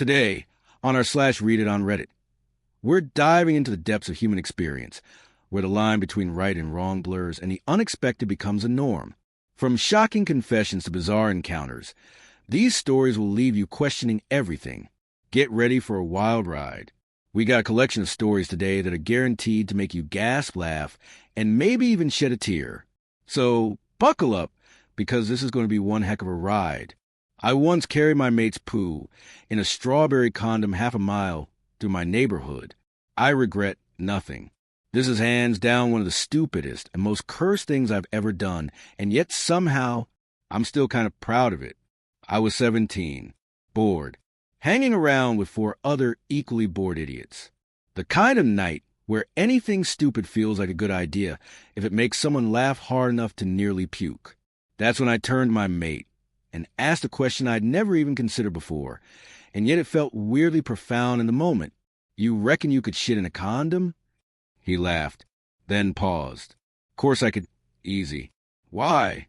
Today, on our /ReadItOnReddit, we're diving into the depths of human experience, where the line between right and wrong blurs and the unexpected becomes a norm. From shocking confessions to bizarre encounters, these stories will leave you questioning everything. Get ready for a wild ride. We got a collection of stories today that are guaranteed to make you gasp, laugh, and maybe even shed a tear. So buckle up, because this is going to be one heck of a ride. I once carried my mate's poo in a strawberry condom half a mile through my neighborhood. I regret nothing. This is hands down one of the stupidest and most cursed things I've ever done, and yet somehow I'm still kind of proud of it. I was 17, bored, hanging around with 4 other equally bored idiots. The kind of night where anything stupid feels like a good idea if it makes someone laugh hard enough to nearly puke. That's when I turned to my mate and asked a question I'd never even considered before, and yet it felt weirdly profound in the moment. "You reckon you could shit in a condom?" He laughed, then paused. Of course I could. Easy. Why?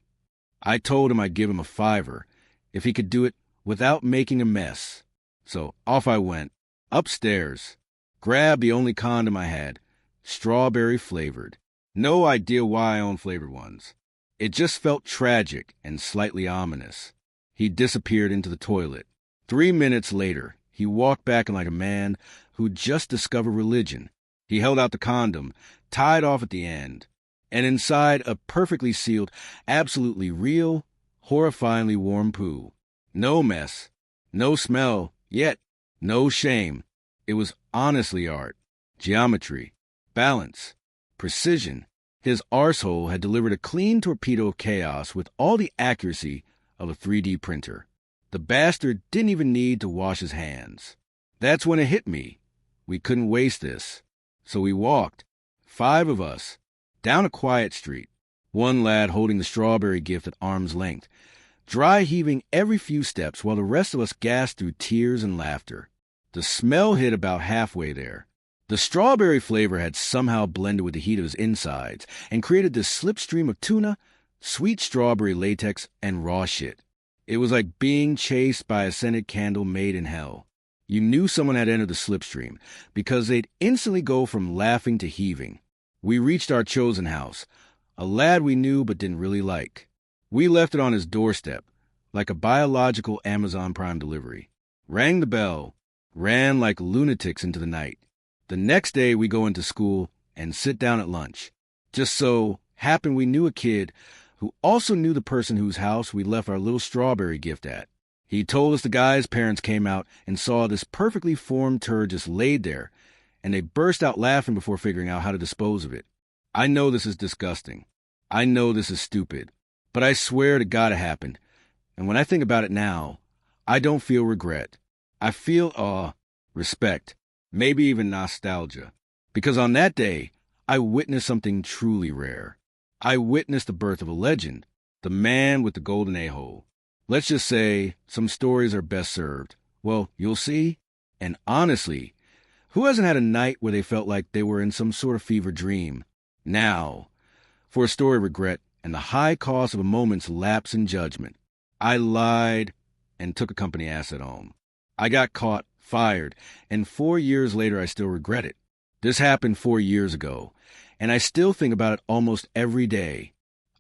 I told him I'd give him a $5 if he could do it without making a mess. So off I went, upstairs, grabbed the only condom I had, strawberry flavored. No idea why I own flavored ones. It just felt tragic and slightly ominous. He disappeared into the toilet. 3 minutes later, he walked back like a man who just discovered religion. He held out the condom, tied off at the end, and inside a perfectly sealed, absolutely real, horrifyingly warm poo. No mess, no smell, yet no shame. It was honestly art, geometry, balance, precision. His arsehole had delivered a clean torpedo of chaos with all the accuracy of a 3D printer. The bastard didn't even need to wash his hands. That's when it hit me. We couldn't waste this. So we walked, 5 of us, down a quiet street, one lad holding the strawberry gift at arm's length, dry heaving every few steps while the rest of us gasped through tears and laughter. The smell hit about halfway there. The strawberry flavor had somehow blended with the heat of his insides and created this slipstream of tuna, sweet strawberry latex, and raw shit. It was like being chased by a scented candle made in hell. You knew someone had entered the slipstream because they'd instantly go from laughing to heaving. We reached our chosen house, a lad we knew but didn't really like. We left it on his doorstep, like a biological Amazon Prime delivery. Rang the bell, ran like lunatics into the night. The next day we go into school and sit down at lunch. Just so happened we knew a kid who also knew the person whose house we left our little strawberry gift at. He told us the guy's parents came out and saw this perfectly formed turd just laid there, and they burst out laughing before figuring out how to dispose of it. I know this is disgusting. I know this is stupid. But I swear to God it happened. And when I think about it now, I don't feel regret. I feel respect. Maybe even nostalgia. Because on that day, I witnessed something truly rare. I witnessed the birth of a legend, the man with the golden a-hole. Let's just say some stories are best served. Well, you'll see. And honestly, who hasn't had a night where they felt like they were in some sort of fever dream? Now, for a story of regret and the high cost of a moment's lapse in judgment. I lied and took a company asset home. I got caught, fired, and 4 years later I still regret it. This happened 4 years ago, and I still think about it almost every day.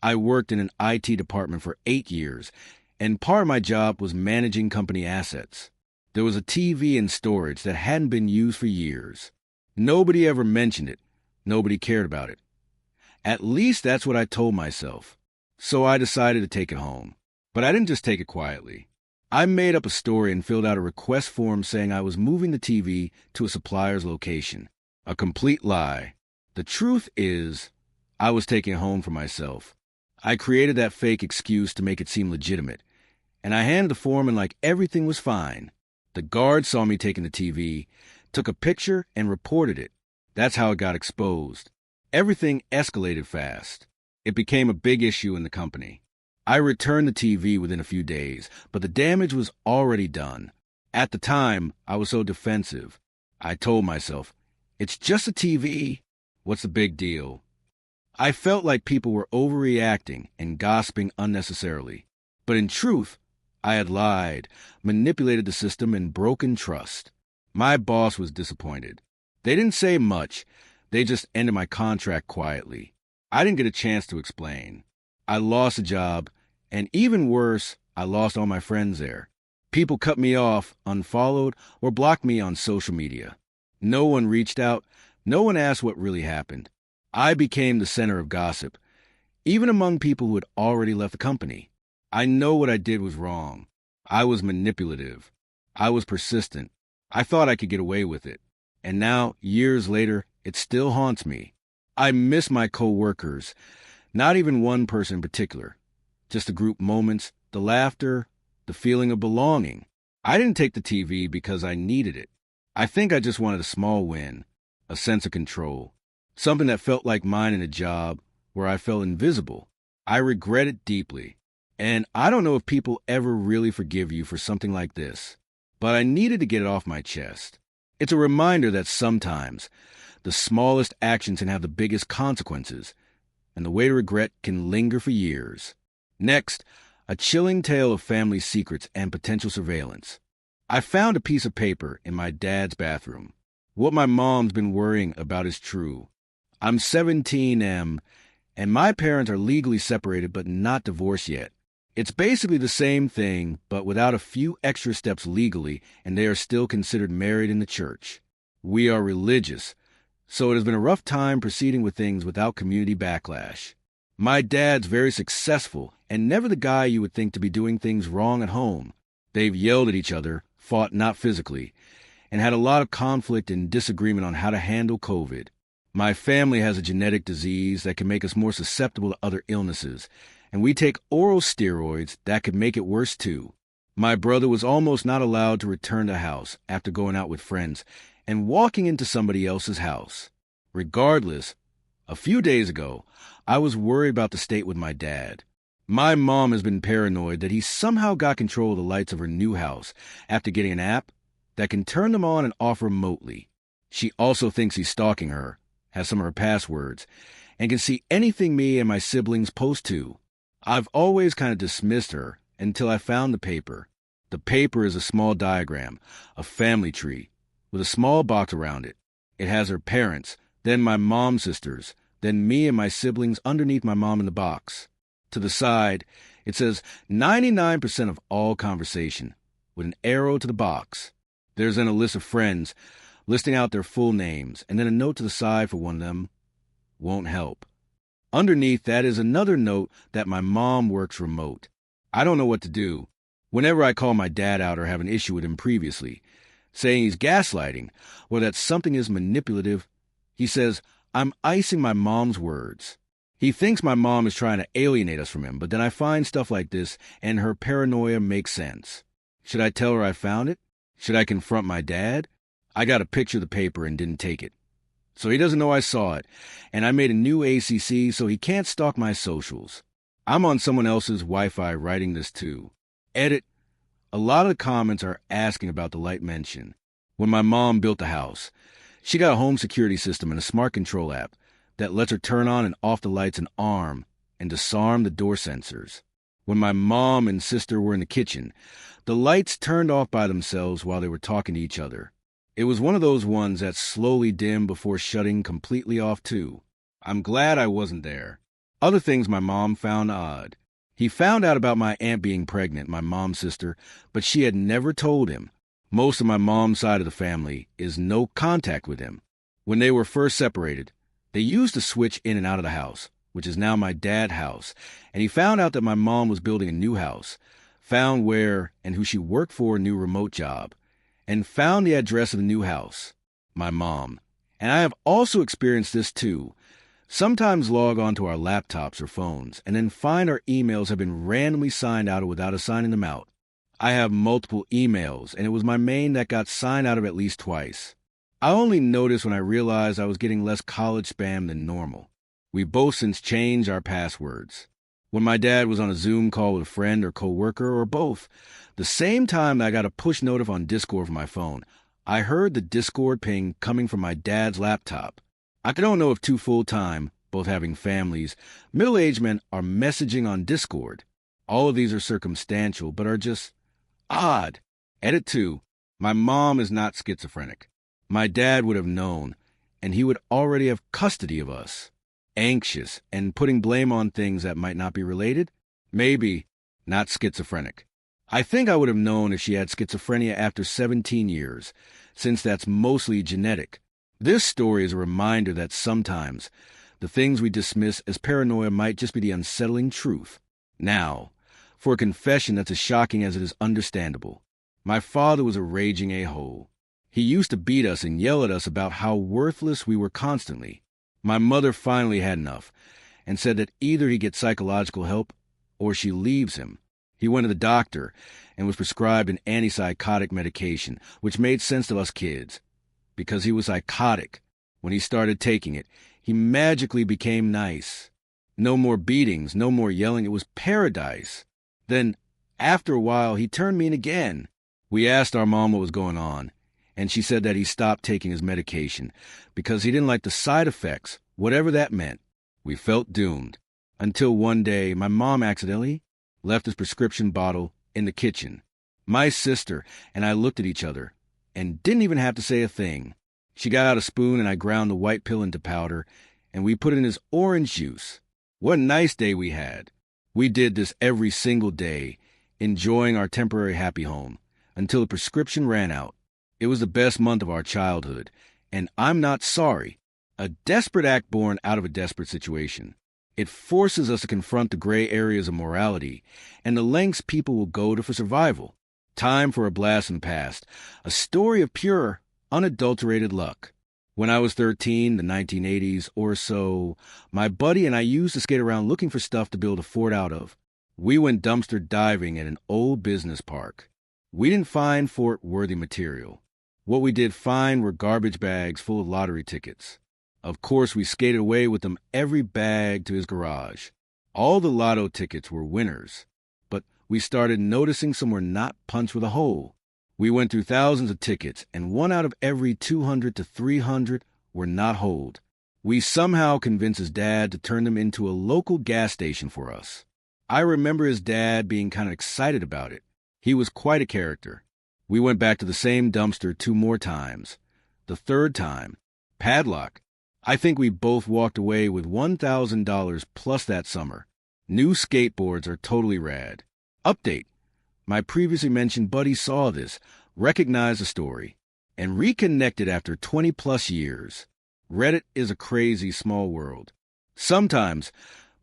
I worked in an IT department for 8 years, and part of my job was managing company assets. There was a TV in storage that hadn't been used for years. Nobody ever mentioned it. Nobody cared about it. At least that's what I told myself. So I decided to take it home. But I didn't just take it quietly. I made up a story and filled out a request form saying I was moving the TV to a supplier's location. A complete lie. The truth is, I was taking it home for myself. I created that fake excuse to make it seem legitimate, and I handed the form in like everything was fine. The guard saw me taking the TV, took a picture, and reported it. That's how it got exposed. Everything escalated fast. It became a big issue in the company. I returned the TV within a few days, but the damage was already done. At the time, I was so defensive. I told myself, it's just a TV. What's the big deal? I felt like people were overreacting and gossiping unnecessarily. But in truth, I had lied, manipulated the system, and broken trust. My boss was disappointed. They didn't say much. They just ended my contract quietly. I didn't get a chance to explain. I lost a job, and even worse, I lost all my friends there. People cut me off, unfollowed, or blocked me on social media. No one reached out. No one asked what really happened. I became the center of gossip, even among people who had already left the company. I know what I did was wrong. I was manipulative. I was persistent. I thought I could get away with it. And now, years later, it still haunts me. I miss my co-workers. Not even one person in particular. Just the group moments, the laughter, the feeling of belonging. I didn't take the TV because I needed it. I think I just wanted a small win, a sense of control, something that felt like mine in a job where I felt invisible. I regret it deeply. And I don't know if people ever really forgive you for something like this, but I needed to get it off my chest. It's a reminder that sometimes the smallest actions can have the biggest consequences, and the weight of regret can linger for years. Next, a chilling tale of family secrets and potential surveillance. I found a piece of paper in my dad's bathroom. What my mom's been worrying about is true. I'm 17M, and my parents are legally separated but not divorced yet. It's basically the same thing, but without a few extra steps legally, and they are still considered married in the church. We are religious, so it has been a rough time proceeding with things without community backlash. My dad's very successful, and never the guy you would think to be doing things wrong at home. They've yelled at each other, fought not physically, and had a lot of conflict and disagreement on how to handle COVID. My family has a genetic disease that can make us more susceptible to other illnesses, and we take oral steroids that could make it worse too. My brother was almost not allowed to return to the house after going out with friends and walking into somebody else's house. Regardless, a few days ago, I was worried about the state with my dad. My mom has been paranoid that he somehow got control of the lights of her new house after getting an app that can turn them on and off remotely. She also thinks he's stalking her, has some of her passwords, and can see anything me and my siblings post to. I've always kind of dismissed her until I found the paper. The paper is a small diagram, a family tree, with a small box around it. It has her parents, then my mom's sisters, then me and my siblings underneath my mom in the box. To the side, it says 99% of all conversation, with an arrow to the box. There's then a list of friends, listing out their full names, and then a note to the side for one of them. Won't help. Underneath that is another note that my mom works remote. I don't know what to do. Whenever I call my dad out or have an issue with him previously, saying he's gaslighting or that something is manipulative, he says, I'm icing my mom's words. He thinks my mom is trying to alienate us from him, but then I find stuff like this and her paranoia makes sense. Should I tell her I found it? Should I confront my dad? I got a picture of the paper and didn't take it. So he doesn't know I saw it, and I made a new ACC so he can't stalk my socials. I'm on someone else's Wi-Fi writing this too. Edit. A lot of the comments are asking about the light mention. When my mom built the house, she got a home security system and a smart control app that lets her turn on and off the lights and arm and disarm the door sensors. When my mom and sister were in the kitchen, the lights turned off by themselves while they were talking to each other. It was one of those ones that slowly dimmed before shutting completely off too. I'm glad I wasn't there. Other things my mom found odd. He found out about my aunt being pregnant, my mom's sister, but she had never told him. Most of my mom's side of the family is no contact with him. When they were first separated, they used to switch in and out of the house, which is now my dad's house, and he found out that my mom was building a new house, found where and who she worked for a new remote job, and found the address of the new house, my mom. And I have also experienced this too. Sometimes log onto our laptops or phones and then find our emails have been randomly signed out without us signing them out. I have multiple emails, and it was my main that got signed out of at least twice. I only noticed when I realized I was getting less college spam than normal. We both since changed our passwords. When my dad was on a Zoom call with a friend or coworker or both, the same time that I got a push notif on Discord from my phone, I heard the Discord ping coming from my dad's laptop. I don't know if two full-time, both having families, middle-aged men are messaging on Discord. All of these are circumstantial, but are just Odd. Edit 2. My mom is not schizophrenic. My dad would have known, and he would already have custody of us. Anxious and putting blame on things that might not be related? Maybe. Not schizophrenic. I think I would have known if she had schizophrenia after 17 years, since that's mostly genetic. This story is a reminder that sometimes the things we dismiss as paranoia might just be the unsettling truth. Now, for a confession that's as shocking as it is understandable. My father was a raging a-hole. He used to beat us and yell at us about how worthless we were constantly. My mother finally had enough and said that either he gets psychological help or she leaves him. He went to the doctor and was prescribed an antipsychotic medication, which made sense to us kids. Because he was psychotic, when he started taking it, he magically became nice. No more beatings, no more yelling. It was paradise. Then, after a while, he turned mean again. We asked our mom what was going on, and she said that he stopped taking his medication because he didn't like the side effects, whatever that meant. We felt doomed. Until one day, my mom accidentally left his prescription bottle in the kitchen. My sister and I looked at each other and didn't even have to say a thing. She got out a spoon and I ground the white pill into powder, and we put it in his orange juice. What a nice day we had. We did this every single day, enjoying our temporary happy home, until the prescription ran out. It was the best month of our childhood, and I'm not sorry. A desperate act born out of a desperate situation. It forces us to confront the gray areas of morality and the lengths people will go to for survival. Time for a blast from the past, a story of pure, unadulterated luck. When I was 13, the 1980s or so, my buddy and I used to skate around looking for stuff to build a fort out of. We went dumpster diving at an old business park. We didn't find fort-worthy material. What we did find were garbage bags full of lottery tickets. Of course, we skated away with them, every bag to his garage. All the lotto tickets were winners, but we started noticing some were not punched with a hole. We went through thousands of tickets, and 1 out of every 200 to 300 were not holed. We somehow convinced his dad to turn them into a local gas station for us. I remember his dad being kind of excited about it. He was quite a character. We went back to the same dumpster 2 more times. The third time, padlock. I think we both walked away with $1,000 plus that summer. New skateboards are totally rad. Update. My previously mentioned buddy saw this, recognized the story, and reconnected after 20-plus years. Reddit is a crazy small world. Sometimes,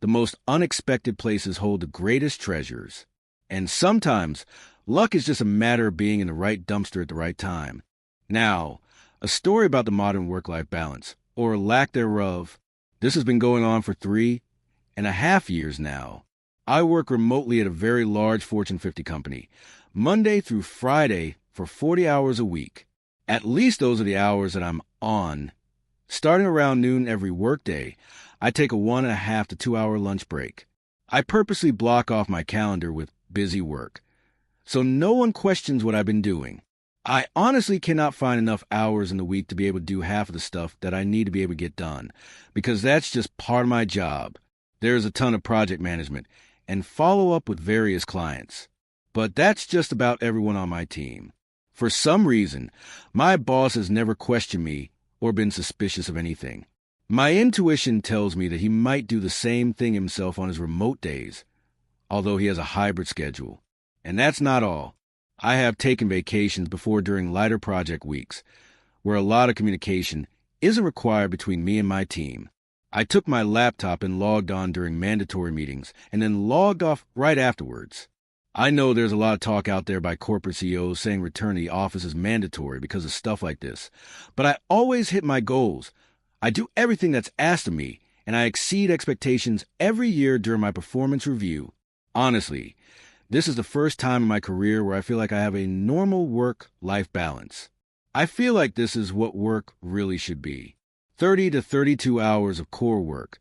the most unexpected places hold the greatest treasures. And sometimes, luck is just a matter of being in the right dumpster at the right time. Now, a story about the modern work-life balance, or lack thereof. This has been going on for 3.5 years now. I work remotely at a very large Fortune 50 company, Monday through Friday for 40 hours a week. At least those are the hours that I'm on. Starting around noon every workday, I take a 1.5 to 2 hour lunch break. I purposely block off my calendar with busy work, so no one questions what I've been doing. I honestly cannot find enough hours in the week to be able to do half of the stuff that I need to be able to get done, because that's just part of my job. There's a ton of project management and follow-up with various clients. But that's just about everyone on my team. For some reason, my boss has never questioned me or been suspicious of anything. My intuition tells me that he might do the same thing himself on his remote days, although he has a hybrid schedule. And that's not all. I have taken vacations before during lighter project weeks, where a lot of communication isn't required between me and my team. I took my laptop and logged on during mandatory meetings, and then logged off right afterwards. I know there's a lot of talk out there by corporate CEOs saying return to the office is mandatory because of stuff like this, but I always hit my goals. I do everything that's asked of me, and I exceed expectations every year during my performance review. Honestly, this is the first time in my career where I feel like I have a normal work-life balance. I feel like this is what work really should be. 30 to 32 hours of core work,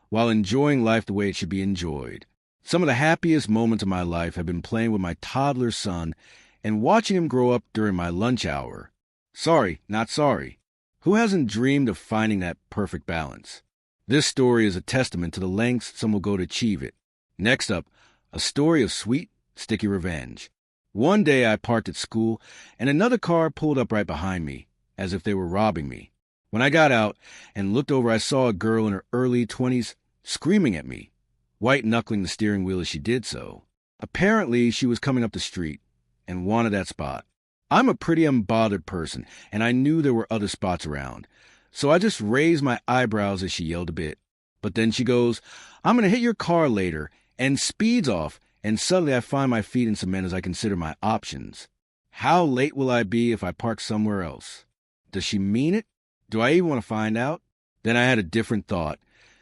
while enjoying life the way it should be enjoyed. Some of the happiest moments of my life have been playing with my toddler son and watching him grow up during my lunch hour. Sorry, not sorry. Who hasn't dreamed of finding that perfect balance? This story is a testament to the lengths some will go to achieve it. Next up, a story of sweet, sticky revenge. One day I parked at school, and another car pulled up right behind me, as if they were robbing me. When I got out and looked over, I saw a girl in her early 20s screaming at me, white-knuckling the steering wheel as she did so. Apparently, she was coming up the street and wanted that spot. I'm a pretty unbothered person, and I knew there were other spots around, so I just raised my eyebrows as she yelled a bit. But then she goes, "I'm going to hit your car later," and speeds off, and suddenly I find my feet in cement as I consider my options. How late will I be if I park somewhere else? Does she mean it? Do I even want to find out? Then I had a different thought.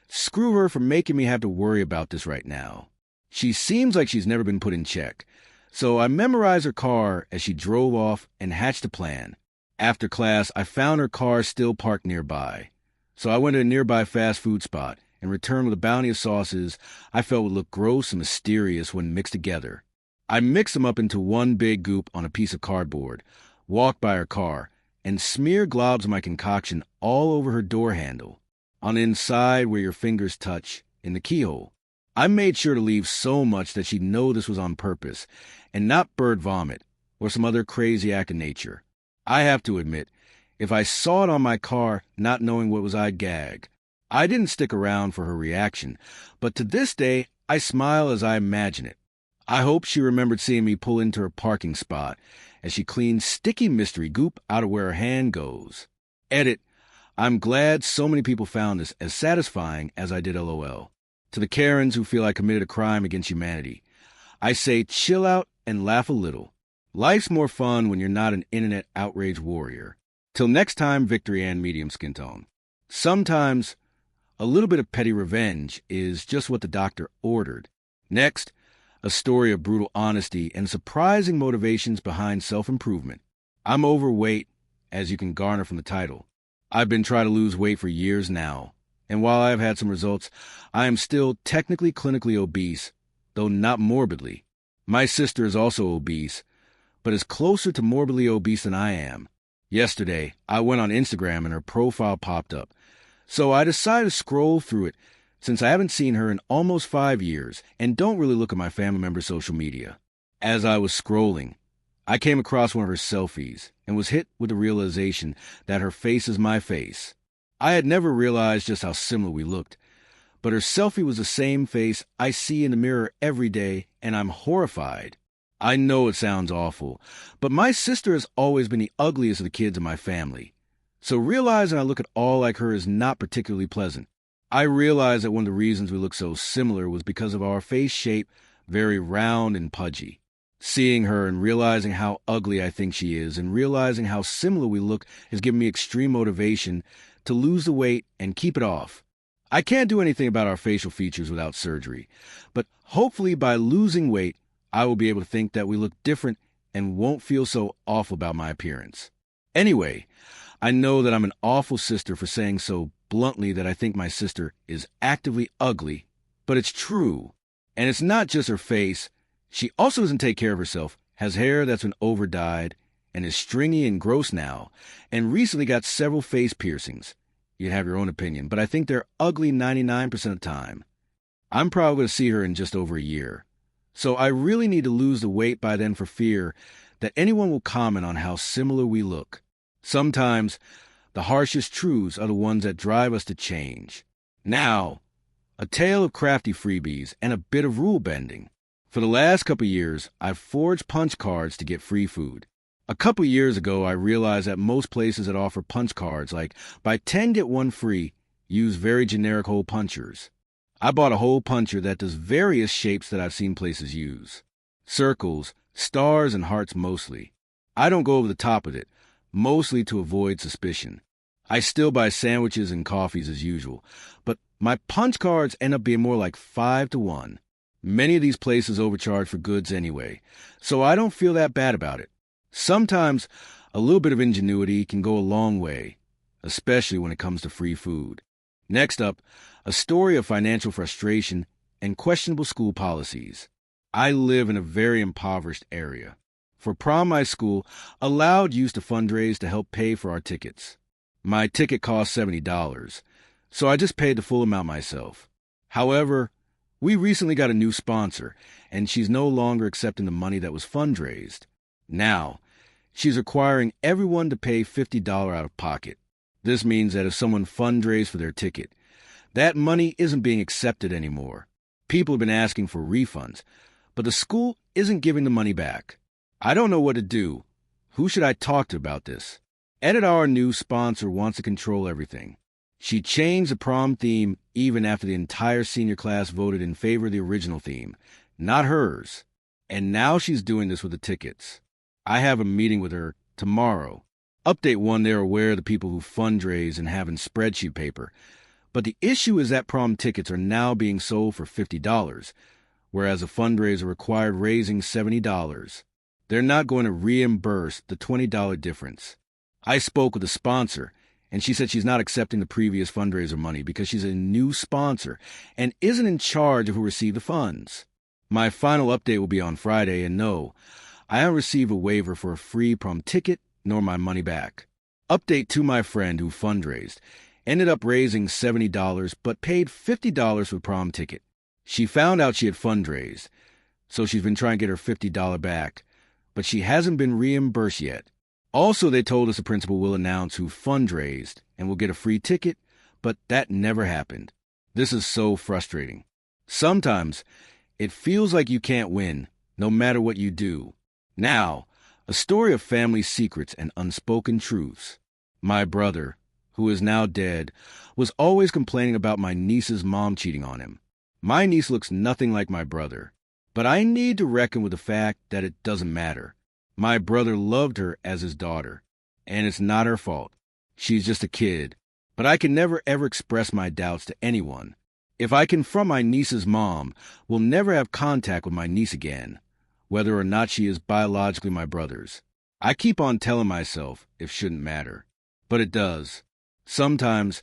Screw her for making me have to worry about this right now. She seems like she's never been put in check. So I memorized her car as she drove off and hatched a plan. After class, I found her car still parked nearby. So I went to a nearby fast food spot and returned with a bounty of sauces I felt would look gross and mysterious when mixed together. I mixed them up into one big goop on a piece of cardboard, walked by her car, and smeared globs of my concoction all over her door handle, on the inside where your fingers touch, in the keyhole. I made sure to leave so much that she'd know this was on purpose, and not bird vomit or some other crazy act of nature. I have to admit, if I saw it on my car, not knowing what was, I'd gag. I didn't stick around for her reaction, but to this day, I smile as I imagine it. I hope she remembered seeing me pull into her parking spot as she cleaned sticky mystery goop out of where her hand goes. Edit, I'm glad so many people found this as satisfying as I did LOL. To the Karens who feel I committed a crime against humanity, I say chill out and laugh a little. Life's more fun when you're not an internet outrage warrior. Till next time, Victory and Medium Skin Tone. Sometimes a little bit of petty revenge is just what the doctor ordered. Next, a story of brutal honesty and surprising motivations behind self-improvement. I'm overweight, as you can garner from the title. I've been trying to lose weight for years now, and while I have had some results, I am still technically clinically obese, though not morbidly. My sister is also obese, but is closer to morbidly obese than I am. Yesterday, I went on Instagram and her profile popped up, so I decided to scroll through it since I haven't seen her in almost 5 years and don't really look at my family members' social media. As I was scrolling, I came across one of her selfies and was hit with the realization that her face is my face. I had never realized just how similar we looked, but her selfie was the same face I see in the mirror every day, and I'm horrified. I know it sounds awful, but my sister has always been the ugliest of the kids in my family. So realizing I look at all like her is not particularly pleasant. I realized that one of the reasons we look so similar was because of our face shape, very round and pudgy. Seeing her and realizing how ugly I think she is and realizing how similar we look has given me extreme motivation to lose the weight and keep it off. I can't do anything about our facial features without surgery, but hopefully by losing weight, I will be able to think that we look different and won't feel so awful about my appearance. Anyway, I know that I'm an awful sister for saying so bluntly that I think my sister is actively ugly, but it's true. And it's not just her face. She also doesn't take care of herself, has hair that's been over-dyed, and is stringy and gross now, and recently got several face piercings. You'd have your own opinion, but I think they're ugly 99% of the time. I'm probably going to see her in just over a year. So I really need to lose the weight by then for fear that anyone will comment on how similar we look. Sometimes, the harshest truths are the ones that drive us to change. Now, a tale of crafty freebies and a bit of rule bending. For the last couple years, I've forged punch cards to get free food. A couple years ago, I realized that most places that offer punch cards, like buy 10 get 1 free, use very generic hole punchers. I bought a hole puncher that does various shapes that I've seen places use. Circles, stars, and hearts mostly. I don't go over the top of it, mostly to avoid suspicion. I still buy sandwiches and coffees as usual, but my punch cards end up being more like 5 to 1. Many of these places overcharge for goods anyway, so I don't feel that bad about it. Sometimes a little bit of ingenuity can go a long way, especially when it comes to free food. Next up, a story of financial frustration and questionable school policies. I live in a very impoverished area. For prom, my school allowed youth to fundraise to help pay for our tickets. My ticket cost $70, so I just paid the full amount myself. However, We recently got a new sponsor, and she's no longer accepting the money that was fundraised. Now, she's requiring everyone to pay $50 out of pocket. This means that if someone fundraised for their ticket, that money isn't being accepted anymore. People have been asking for refunds, but the school isn't giving the money back. I don't know what to do. Who should I talk to about this? Our new sponsor wants to control everything. She changed the prom theme even after the entire senior class voted in favor of the original theme, not hers. And now she's doing this with the tickets. I have a meeting with her tomorrow. Update 1, they're aware of the people who fundraise and have in spreadsheet paper. But the issue is that prom tickets are now being sold for $50, whereas a fundraiser required raising $70. They're not going to reimburse the $20 difference. I spoke with the sponsor, and she said she's not accepting the previous fundraiser money because she's a new sponsor and isn't in charge of who received the funds. My final update will be on Friday, and no, I haven't received a waiver for a free prom ticket nor my money back. Update to my friend who fundraised. Ended up raising $70 but paid $50 for the prom ticket. She found out she had fundraised, so she's been trying to get her $50 back, but she hasn't been reimbursed yet. Also, they told us the principal will announce who fundraised and will get a free ticket, but that never happened. This is so frustrating. Sometimes, it feels like you can't win, no matter what you do. Now, a story of family secrets and unspoken truths. My brother, who is now dead, was always complaining about my niece's mom cheating on him. My niece looks nothing like my brother, but I need to reckon with the fact that it doesn't matter. My brother loved her as his daughter, and it's not her fault. She's just a kid, but I can never ever express my doubts to anyone. If I confront my niece's mom, we'll never have contact with my niece again, whether or not she is biologically my brother's. I keep on telling myself it shouldn't matter, but it does. Sometimes,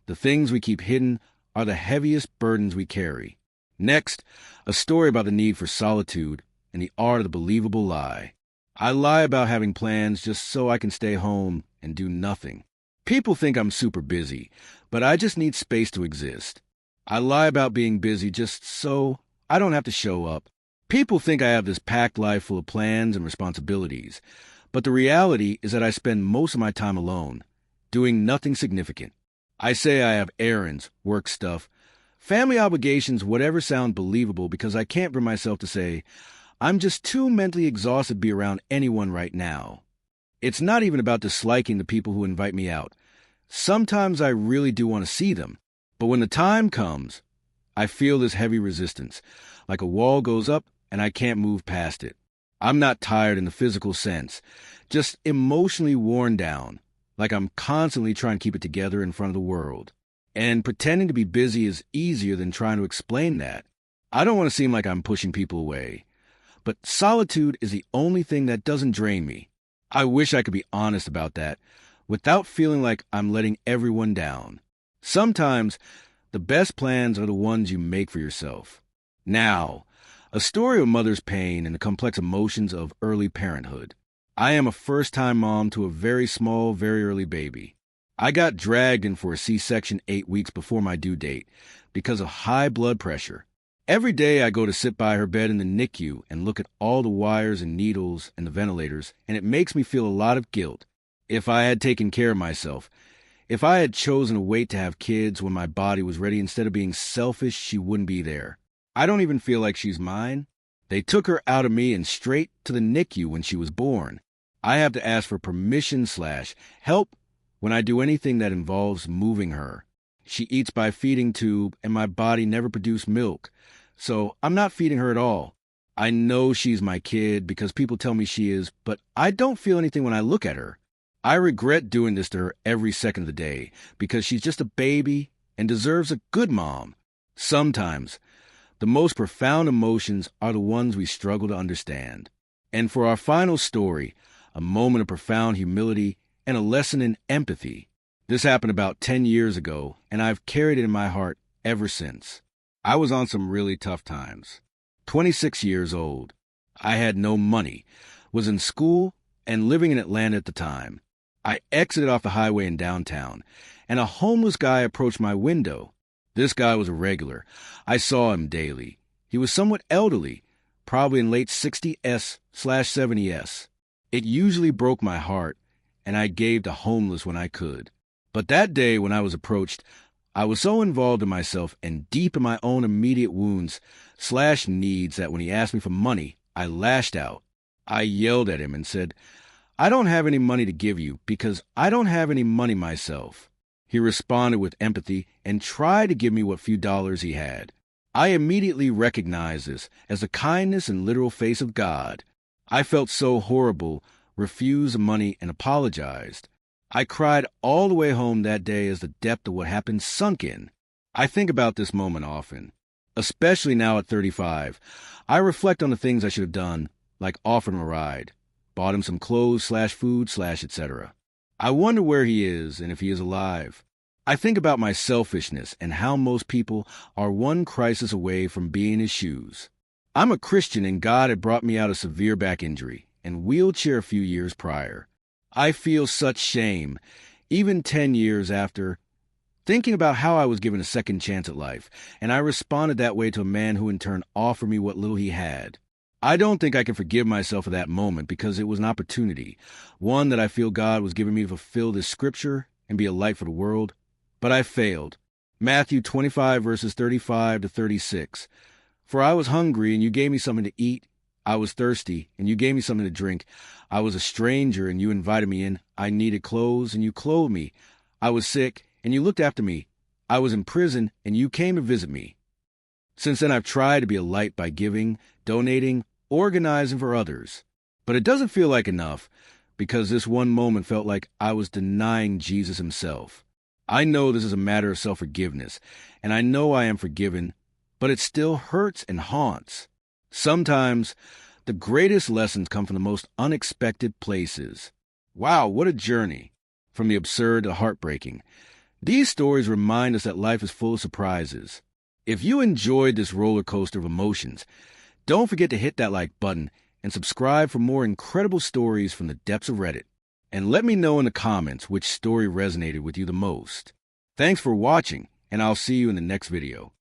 the things we keep hidden are the heaviest burdens we carry. Next, a story about the need for solitude and the art of the believable lie. I lie about having plans just so I can stay home and do nothing. People think I'm super busy, but I just need space to exist. I lie about being busy just so I don't have to show up. People think I have this packed life full of plans and responsibilities, but the reality is that I spend most of my time alone, doing nothing significant. I say I have errands, work stuff, family obligations, whatever sound believable because I can't bring myself to say, I'm just too mentally exhausted to be around anyone right now. It's not even about disliking the people who invite me out. Sometimes I really do want to see them, but when the time comes, I feel this heavy resistance, like a wall goes up and I can't move past it. I'm not tired in the physical sense, just emotionally worn down, like I'm constantly trying to keep it together in front of the world. And pretending to be busy is easier than trying to explain that. I don't want to seem like I'm pushing people away, but solitude is the only thing that doesn't drain me. I wish I could be honest about that, without feeling like I'm letting everyone down. Sometimes, the best plans are the ones you make for yourself. Now, a story of a mother's pain and the complex emotions of early parenthood. I am a first-time mom to a very small, very early baby. I got dragged in for a C-section 8 weeks before my due date because of high blood pressure. Every day I go to sit by her bed in the NICU and look at all the wires and needles and the ventilators, and it makes me feel a lot of guilt. If I had taken care of myself, if I had chosen to wait to have kids when my body was ready instead of being selfish, she wouldn't be there. I don't even feel like she's mine. They took her out of me and straight to the NICU when she was born. I have to ask for permission/help when I do anything that involves moving her. She eats by feeding tube, and my body never produced milk, so I'm not feeding her at all. I know she's my kid because people tell me she is, but I don't feel anything when I look at her. I regret doing this to her every second of the day because she's just a baby and deserves a good mom. Sometimes, the most profound emotions are the ones we struggle to understand. And for our final story, a moment of profound humility and a lesson in empathy. This happened about 10 years ago, and I've carried it in my heart ever since. I was on some really tough times. 26 years old. I had no money, was in school, and living in Atlanta at the time. I exited off the highway in downtown, and a homeless guy approached my window. This guy was a regular. I saw him daily. He was somewhat elderly, probably in late 60s/70s. It usually broke my heart, and I gave to homeless when I could. But that day when I was approached, I was so involved in myself and deep in my own immediate wounds/needs that when he asked me for money, I lashed out. I yelled at him and said, "I don't have any money to give you because I don't have any money myself." He responded with empathy and tried to give me what few dollars he had. I immediately recognized this as the kindness and literal face of God. I felt so horrible, refused the money, and apologized. I cried all the way home that day as the depth of what happened sunk in. I think about this moment often, especially now at 35. I reflect on the things I should have done, like offered him a ride, bought him some clothes/food/etc. I wonder where he is and if he is alive. I think about my selfishness and how most people are one crisis away from being in his shoes. I'm a Christian and God had brought me out of severe back injury and wheelchair a few years prior. I feel such shame, even 10 years after, thinking about how I was given a second chance at life, and I responded that way to a man who in turn offered me what little he had. I don't think I can forgive myself for that moment because it was an opportunity, one that I feel God was giving me to fulfill this scripture and be a light for the world, but I failed. Matthew 25 verses 35 to 36. For I was hungry and you gave me something to eat. I was thirsty and you gave me something to drink. I was a stranger and you invited me in. I needed clothes and you clothed me. I was sick and you looked after me. I was in prison and you came to visit me. Since then I've tried to be a light by giving, donating, organizing for others. But it doesn't feel like enough because this one moment felt like I was denying Jesus himself. I know this is a matter of self-forgiveness, and I know I am forgiven, but it still hurts and haunts. Sometimes the greatest lessons come from the most unexpected places. Wow, what a journey. From the absurd to the heartbreaking. These stories remind us that life is full of surprises. If you enjoyed this roller coaster of emotions, don't forget to hit that like button and subscribe for more incredible stories from the depths of Reddit. And let me know in the comments which story resonated with you the most. Thanks for watching, and I'll see you in the next video.